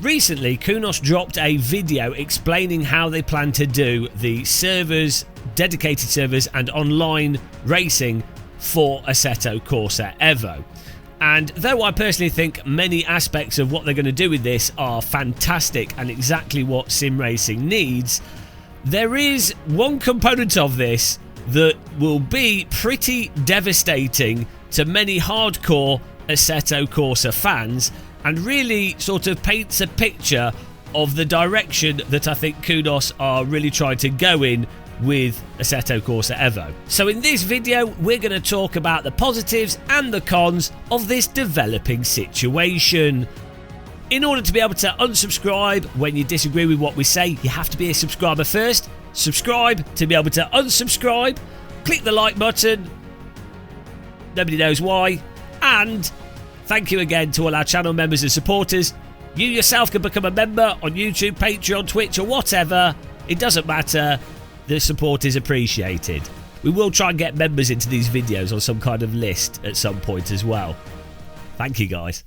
recently Kunos dropped a video explaining how they plan to do the servers, dedicated servers and online racing for Assetto Corsa Evo. And though I personally think many aspects of what they're going to do with this are fantastic and exactly what sim racing needs, there is one component of this that will be pretty devastating to many hardcore Assetto Corsa fans, and really sort of paints a picture of the direction that I think Kunos are really trying to go in with Assetto Corsa Evo. So in this video we're going to talk about the positives and the cons of this developing situation. In order to be able to unsubscribe when you disagree with what we say, you have to be a subscriber first. Subscribe to be able to unsubscribe. Click the like button. Nobody knows why. And thank you again to all our channel members and supporters. You yourself can become a member on YouTube, Patreon, Twitch or whatever. It doesn't matter. The support is appreciated. We will try and get members into these videos on some kind of list at some point as well. Thank you guys.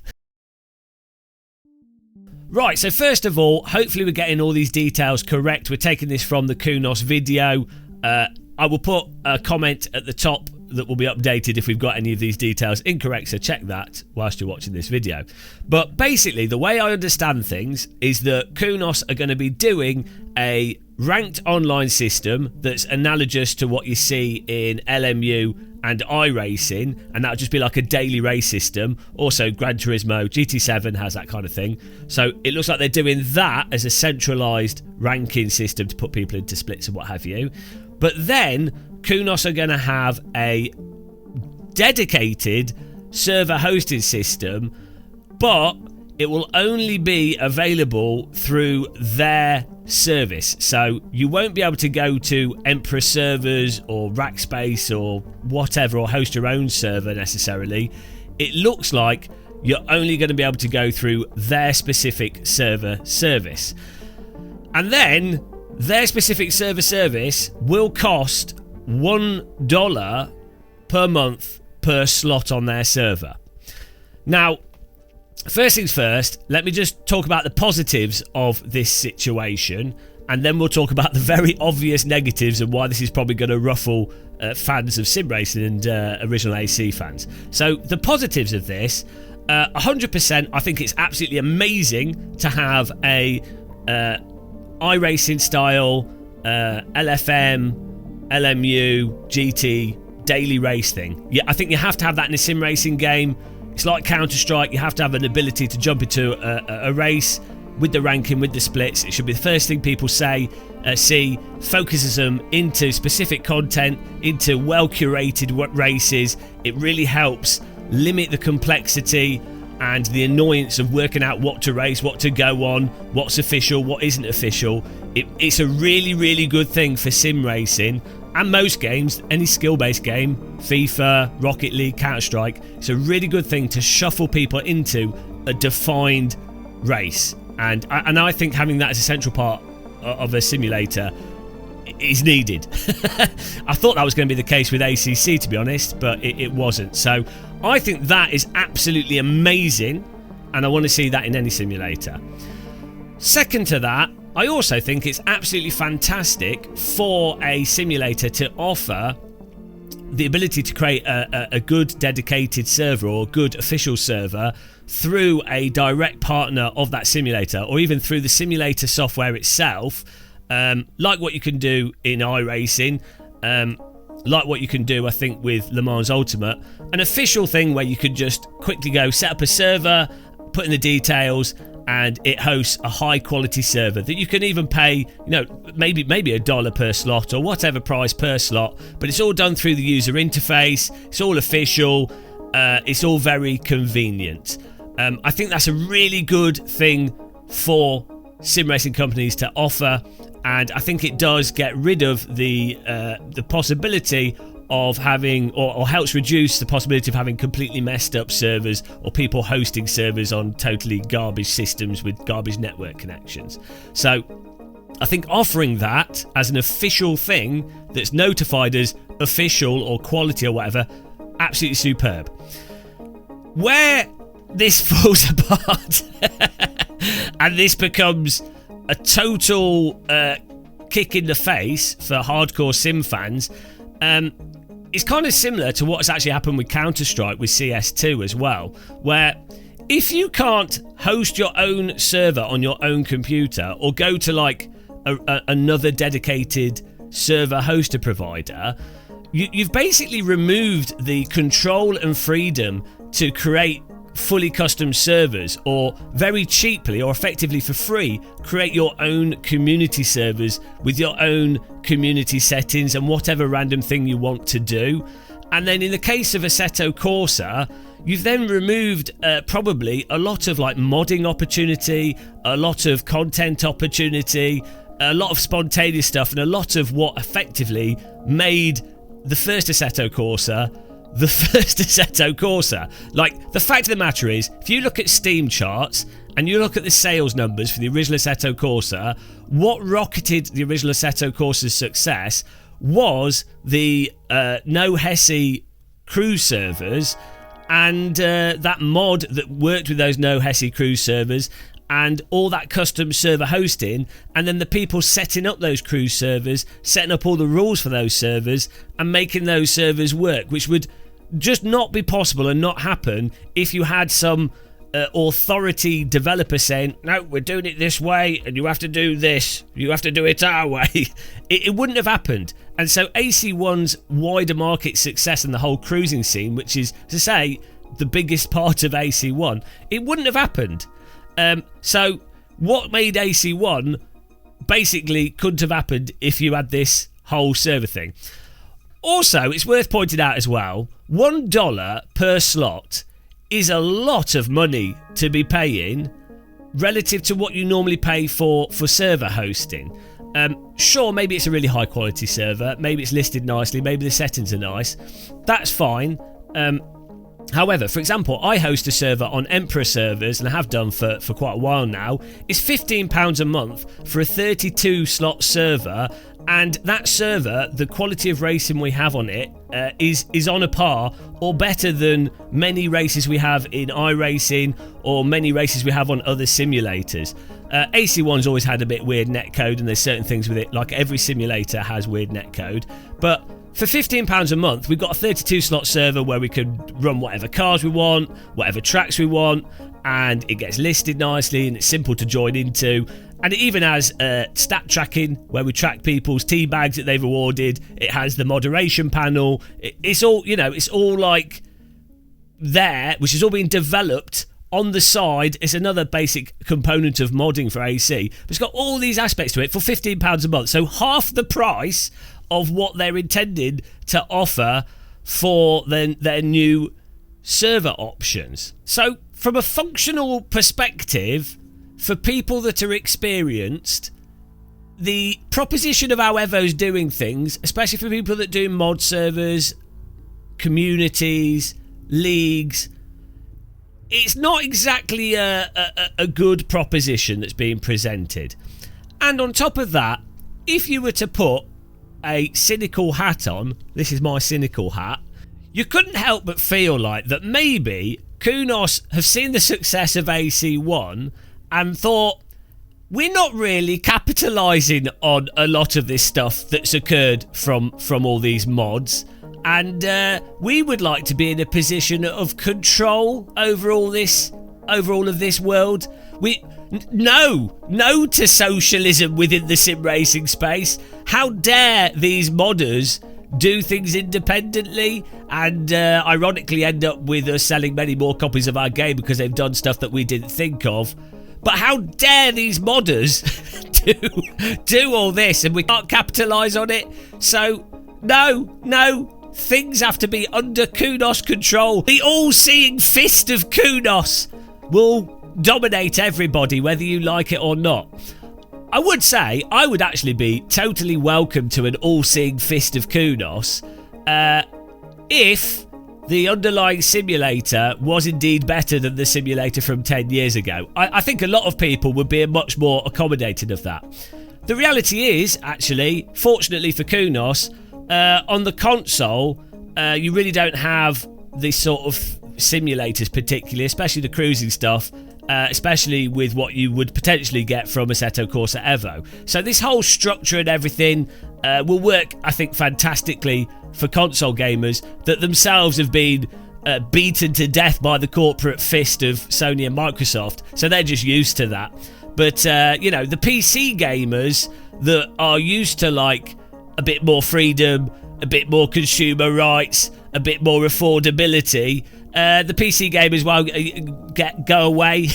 Right, so first of all, hopefully we're getting all these details correct. We're taking this from the Kunos video. I will put a comment at the top that will be updated if we've got any of these details incorrect, so check that whilst you're watching this video. But basically, the way I understand things is that Kunos are going to be doing a ranked online system that's analogous to what you see in LMU and iRacing, and that'll just be like a daily race system. Also Gran Turismo, GT7 has that kind of thing. So it looks like they're doing that as a centralised ranking system to put people into splits and what have you. But then Kunos are going to have a dedicated server hosting system, but it will only be available through their service. So you won't be able to go to Emperor servers or Rackspace or whatever, or host your own server necessarily. It looks like you're only going to be able to go through their specific server service. And then their specific server service will cost $1 per month per slot on their server. Now, first things first, let me just talk about the positives of this situation, and then we'll talk about the very obvious negatives and why this is probably going to ruffle fans of sim racing and original AC fans. So the positives of this, 100%, I think it's absolutely amazing to have a iRacing style LFM, LMU, GT daily race thing. Yeah, I think you have to have that in a sim racing game. It's like Counter-Strike. You have to have an ability to jump into a race with the ranking, with the splits. It should be the first thing people see, focuses them into specific content, into well-curated races. It really helps limit the complexity and the annoyance of working out what to race, what to go on, what's official, what isn't official. It's a really, really good thing for sim racing. And most games, any skill-based game, FIFA, Rocket League, Counter-Strike, it's a really good thing to shuffle people into a defined race. And I think having that as a central part of a simulator is needed. I thought that was going to be the case with ACC, to be honest, but it wasn't. So I think that is absolutely amazing, and I want to see that in any simulator. Second to that, I also think it's absolutely fantastic for a simulator to offer the ability to create a good dedicated server or a good official server through a direct partner of that simulator, or even through the simulator software itself, like what you can do in iRacing, like what you can do, I think, with Le Mans Ultimate. An official thing where you could just quickly go set up a server, put in the details, and it hosts a high quality server that you can even pay, you know, maybe $1 per slot or whatever price per slot, but it's all done through the user interface. It's all official. It's all very convenient. I think that's a really good thing for sim racing companies to offer, and I think it does get rid of the possibility of having, or helps reduce the possibility of having completely messed up servers or people hosting servers on totally garbage systems with garbage network connections. So I think offering that as an official thing that's notified as official or quality or whatever, absolutely superb. Where this falls apart And this becomes a total kick in the face for hardcore sim fans. It's kind of similar to what's actually happened with Counter-Strike with CS2 as well, where if you can't host your own server on your own computer or go to like another dedicated server hoster provider, you've basically removed the control and freedom to create fully custom servers, or very cheaply or effectively for free create your own community servers with your own community settings and whatever random thing you want to do. And then in the case of Assetto Corsa, you've then removed probably a lot of like modding opportunity, a lot of content opportunity, a lot of spontaneous stuff, and a lot of what effectively made the first Assetto Corsa the first Assetto Corsa. Like, the fact of the matter is, if you look at Steam charts and you look at the sales numbers for the original Assetto Corsa, what rocketed the original Assetto Corsa's success was the no Hesse cruise servers, and that mod that worked with those no Hesse cruise servers, and all that custom server hosting, and then the people setting up those cruise servers, setting up all the rules for those servers, and making those servers work, which would just not be possible and not happen if you had some authority developer saying, no, we're doing it this way, and you have to do this, you have to do it our way. It wouldn't have happened. And so AC1's wider market success in the whole cruising scene, which is, to say, the biggest part of AC1, it wouldn't have happened. So what made AC1 basically couldn't have happened if you had this whole server thing. Also, it's worth pointing out as well, $1 per slot is a lot of money to be paying relative to what you normally pay for server hosting. Sure, maybe it's a really high quality server, maybe it's listed nicely, maybe the settings are nice. That's fine. However, for example, I host a server on Emperor servers, and I have done for quite a while now. It's £15 a month for a 32 slot server, and that server, the quality of racing we have on it is on a par or better than many races we have in iRacing or many races we have on other simulators. AC1's always had a bit weird netcode, and there's certain things with it, like every simulator has weird netcode, but for £15 a month, we've got a 32 slot server where we can run whatever cars we want, whatever tracks we want, and it gets listed nicely and it's simple to join into. And it even has stat tracking where we track people's tea bags that they've awarded. It has the moderation panel. It's all, you know, it's all like there, which is all being developed on the side. It's another basic component of modding for AC. But it's got all these aspects to it for £15 a month. So half the price of what they're intended to offer for their new server options. So from a functional perspective, for people that are experienced, the proposition of how Evo's doing things, especially for people that do mod servers, communities, leagues, it's not exactly a good proposition that's being presented. And on top of that, if you were to put a cynical hat on, this is my cynical hat, you couldn't help but feel like that maybe Kunos have seen the success of AC1 and thought, we're not really capitalising on a lot of this stuff that's occurred from all these mods, and we would like to be in a position of control over all of this world. No to socialism within the sim racing space. How dare these modders do things independently and ironically end up with us selling many more copies of our game because they've done stuff that we didn't think of. But how dare these modders do all this and we can't capitalise on it? So no, things have to be under Kunos control. The all-seeing fist of Kunos will dominate everybody, whether you like it or not. I would say I would actually be totally welcome to an all-seeing fist of Kunos if the underlying simulator was indeed better than the simulator from 10 years ago. I think a lot of people would be much more accommodating of that. The reality is, actually, fortunately for Kunos, on the console, you really don't have this sort of simulators particularly, especially the cruising stuff, especially with what you would potentially get from Assetto Corsa Evo. So this whole structure and everything will work, I think, fantastically for console gamers that themselves have been beaten to death by the corporate fist of Sony and Microsoft, so they're just used to that. But you know, the PC gamers that are used to like a bit more freedom, a bit more consumer rights, a bit more affordability, the PC gamers go away.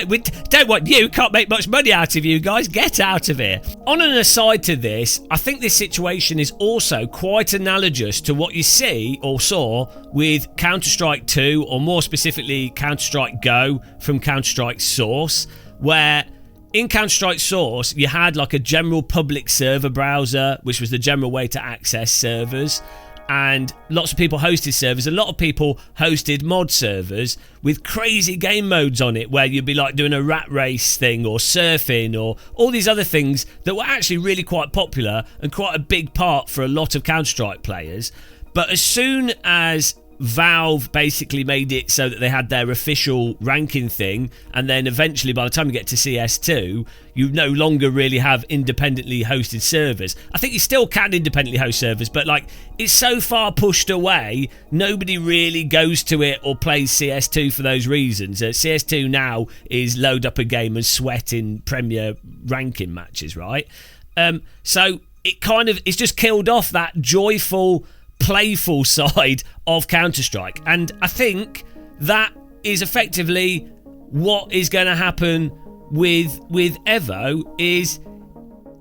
We don't want you, can't make much money out of you guys, get out of here. On an aside to this, I think this situation is also quite analogous to what you see or saw with Counter-Strike 2, or more specifically Counter-Strike Go from Counter-Strike Source, where in Counter-Strike Source you had like a general public server browser, which was the general way to access servers, and lots of people hosted servers. A lot of people hosted mod servers with crazy game modes on it, where you'd be like doing a rat race thing or surfing or all these other things that were actually really quite popular and quite a big part for a lot of Counter-Strike players. But as soon as Valve basically made it so that they had their official ranking thing, and then eventually by the time you get to CS2 you no longer really have independently hosted servers. I think you still can independently host servers, but like it's so far pushed away, nobody really goes to it or plays CS2 for those reasons. CS2 now is load up a game and sweat in Premier ranking matches, right? So it kind of, it's just killed off that joyful, playful side of Counter-Strike, and I think that is effectively what is going to happen with Evo. Is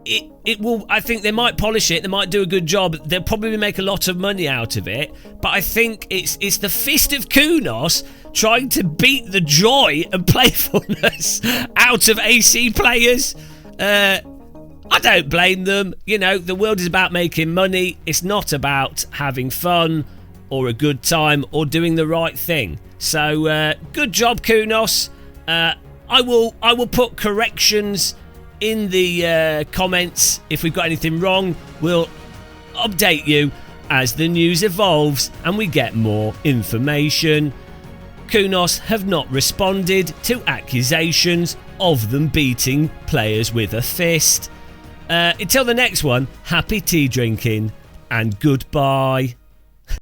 it will, I think they might polish it, they might do a good job, they'll probably make a lot of money out of it, but I think it's the fist of Kunos trying to beat the joy and playfulness out of AC players. I don't blame them. You know, the world is about making money. It's not about having fun or a good time or doing the right thing. So good job, Kunos. I will put corrections in the comments if we've got anything wrong. We'll update you as the news evolves and we get more information. Kunos have not responded to accusations of them beating players with a fist. Until the next one, happy tea drinking and goodbye.